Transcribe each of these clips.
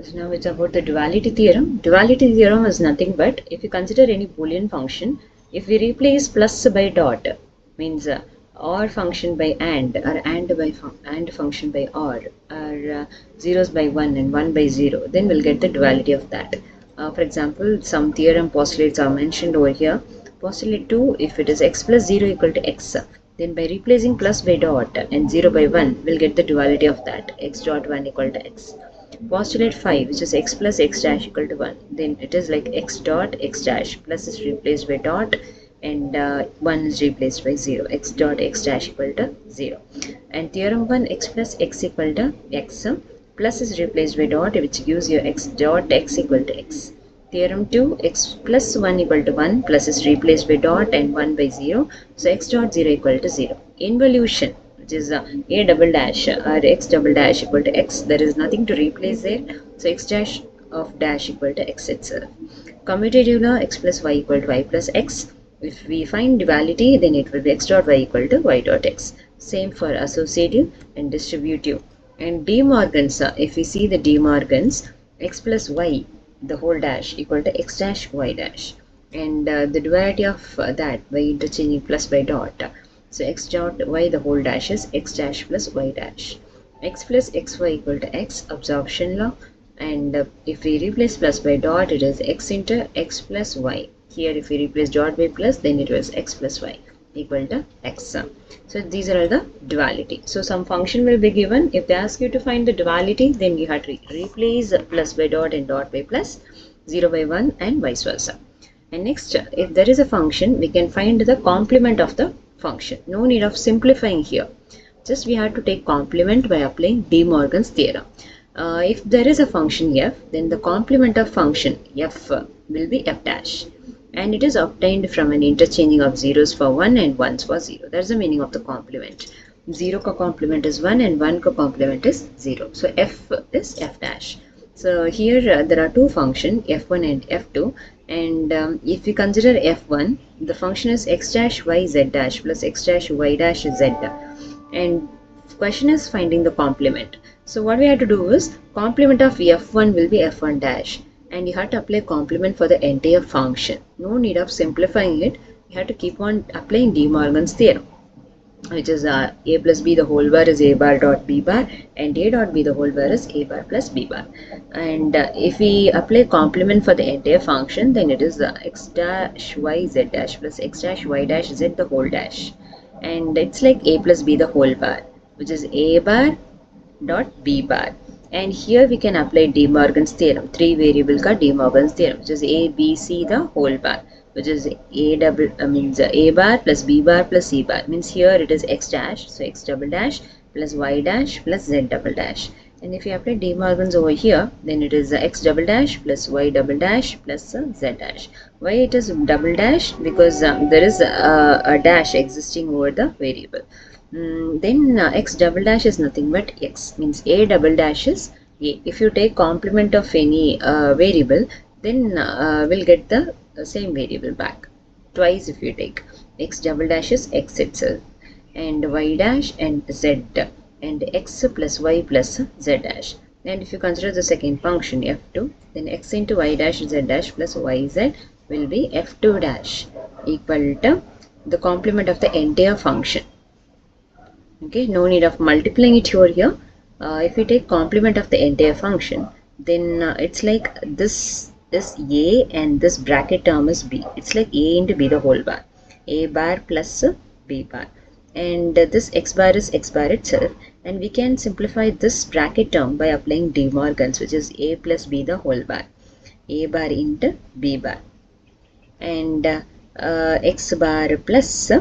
So now it's about the duality theorem. Duality theorem is nothing but if you consider any Boolean function, if we replace plus by dot, means or function by and, or and function by or zeros by 1 and 1 by 0, then we'll get the duality of that. For example, some theorem postulates are mentioned over here. Postulate 2, if it is x plus 0 equal to x, then by replacing plus by dot and 0 by 1, we'll get the duality of that, x dot 1 equal to x. Postulate 5, which is x plus x dash equal to 1, then it is like x dot x dash, plus is replaced by dot and 1 is replaced by 0, x dot x dash equal to 0. And theorem 1, x plus x equal to x, plus is replaced by dot, which gives you x dot x equal to x. Theorem 2, x plus 1 equal to 1, plus is replaced by dot and 1 by 0, so x dot 0 equal to 0. Involution, which is a double dash or x double dash equal to x, there is nothing to replace there, so x dash of dash equal to x itself. Commutative law, x plus y equal to y plus x. If we find duality, then it will be x dot y equal to y dot x. Same for associative and distributive. And De Morgan's, if we see the De Morgan's, x plus y the whole dash equal to x dash y dash, and the duality of that by interchanging plus by dot, so x dot y the whole dash is x dash plus y dash. X plus xy equal to x, absorption law, and if we replace plus by dot, it is x into x plus y. Here if we replace dot by plus, then it was x plus y equal to x. So these are all the duality. So some function will be given. If they ask you to find the duality, then you have to replace plus by dot and dot by plus, 0 by 1 and vice versa. And next, if there is a function, we can find the complement of the function. No need of simplifying here. Just we have to take complement by applying De Morgan's theorem. If there is a function f, then the complement of function f will be f dash, and it is obtained from an interchanging of zeros for 1 and 1s for 0. That's the meaning of the complement. 0 ka complement is 1 and 1 ka complement is 0. So f is f dash. So here there are two functions, f1 and f2, and if we consider f1, the function is x dash y z dash plus x dash y dash z, and question is finding the complement. So what we have to do is complement of f1 will be f1 dash, and you have to apply complement for the entire function. No need of simplifying it. You have to keep on applying De Morgan's theorem, which is a plus b the whole bar is a bar dot b bar, and a dot b the whole bar is a bar plus b bar. And if we apply complement for the entire function, then it is x dash y z dash plus x dash y dash z the whole dash, and it's like a plus b the whole bar, which is a bar dot b bar. And here we can apply De Morgan's theorem, 3 variable ka De Morgan's theorem, which is a b c the whole bar, which is a double means a bar plus b bar plus c bar, means here it is x dash, so x double dash plus y dash plus z double dash. And if you apply De Morgan's over here, then it is x double dash plus y double dash plus z dash. Why it is double dash? Because there is a dash existing over the variable. Then x double dash is nothing but x, means a double dash is a. If you take complement of any variable, then we'll get the same variable back twice. If you take x double dash is x itself, and y dash and z, and x plus y plus z dash. And if you consider the second function f2, then x into y dash z dash plus yz will be f2 dash equal to the complement of the entire function. Okay, no need of multiplying it over here. If we take complement of the entire function, then it's like this is a and this bracket term is b. It's like a into b the whole bar, a bar plus b bar, and this x bar is x bar itself, and we can simplify this bracket term by applying De Morgan's, which is a plus b the whole bar, a bar into b bar, and x bar plus,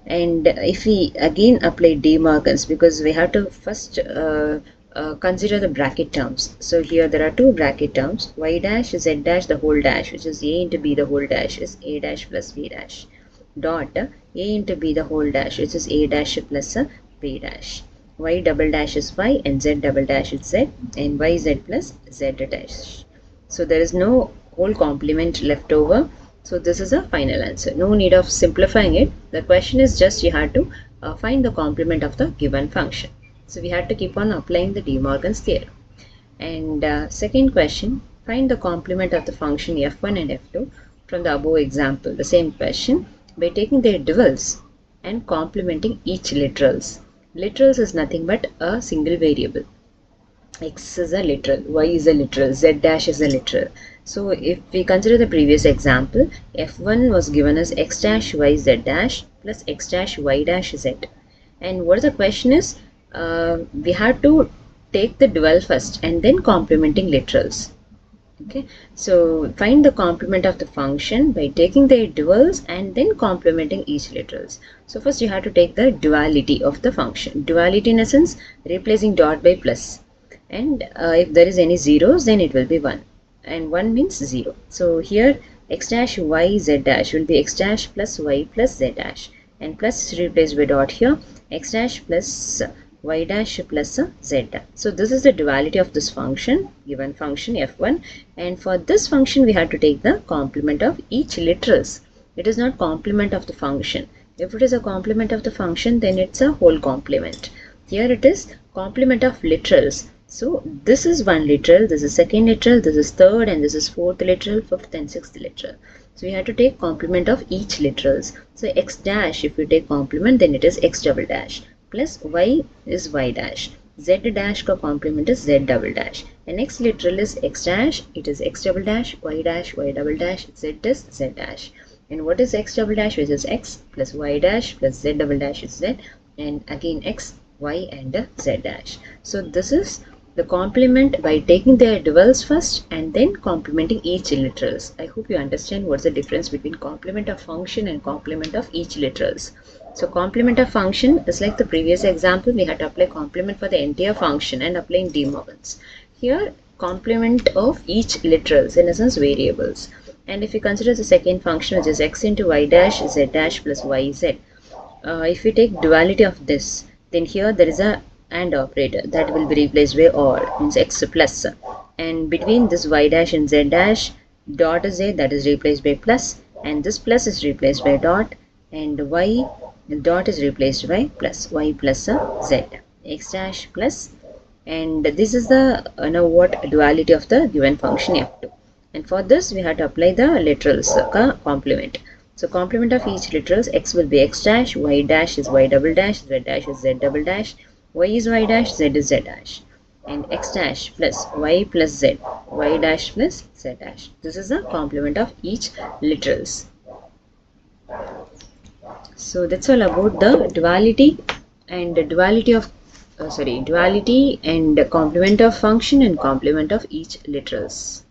and if we again apply De Morgan's, because we have to first consider the bracket terms. So here there are two bracket terms, y dash z dash the whole dash, which is a into b the whole dash is a dash plus b dash, dot a into b the whole dash, which is a dash plus b dash. Y double dash is y and z double dash is z, and yz plus z dash. So there is no whole complement left over. So this is a final answer. No need of simplifying it. The question is just you have to find the complement of the given function. So we have to keep on applying the De Morgan's theorem. And second question, find the complement of the function f1 and f2 from the above example. The same question by taking their duals and complementing each literals. Literals is nothing but a single variable. X is a literal, Y is a literal, Z dash is a literal. So if we consider the previous example, f1 was given as x dash y z dash plus x dash y dash z. And what the question is, we have to take the dual first and then complementing literals. Okay, so find the complement of the function by taking their duals and then complementing each literals. So first you have to take the duality of the function. Duality in essence, replacing dot by plus. And if there is any zeros, then it will be 1. And 1 means 0. So here x dash y z dash will be x dash plus y plus z dash. And plus is replaced by dot here, x dash plus y dash plus z. So this is the duality of this function, given function f1. And for this function we have to take the complement of each literals. It is not complement of the function. If it is a complement of the function, then it's a whole complement. Here it is complement of literals. So this is one literal, this is second literal, this is third, and this is fourth literal, fifth and sixth literal. So we have to take complement of each literals. So x dash, if we take complement, then it is x double dash, plus y is y dash, z dash ka complement is z double dash, and next literal is x dash, it is x double dash, y double dash, z is z dash. And what is x double dash, which is x, plus y dash plus z double dash is z, and again x, y and z dash. So this is the complement by taking their duals first and then complementing each literals. I hope you understand what's the difference between complement of function and complement of each literals. So complement of function is like the previous example, we had to apply complement for the entire function and applying De Morgan's. Here complement of each literals, in essence variables. And if we consider the second function, which is x into y dash z dash plus yz, if we take duality of this, then here there is a AND operator that will be replaced by OR, means x plus, and between this y dash and z dash, dot is a, that is replaced by plus, and this plus is replaced by dot, and y dot is replaced by plus, y plus z, x dash plus, and this is the now what duality of the given function f2. And for this we have to apply the literals complement. So complement of each literals, x will be x dash, y dash is y double dash, z dash is z double dash, y is y dash, z is z dash, and x dash plus y plus z, y dash plus z dash. This is the complement of each literals. So that's all about the duality and duality of duality and complement of function and complement of each literals.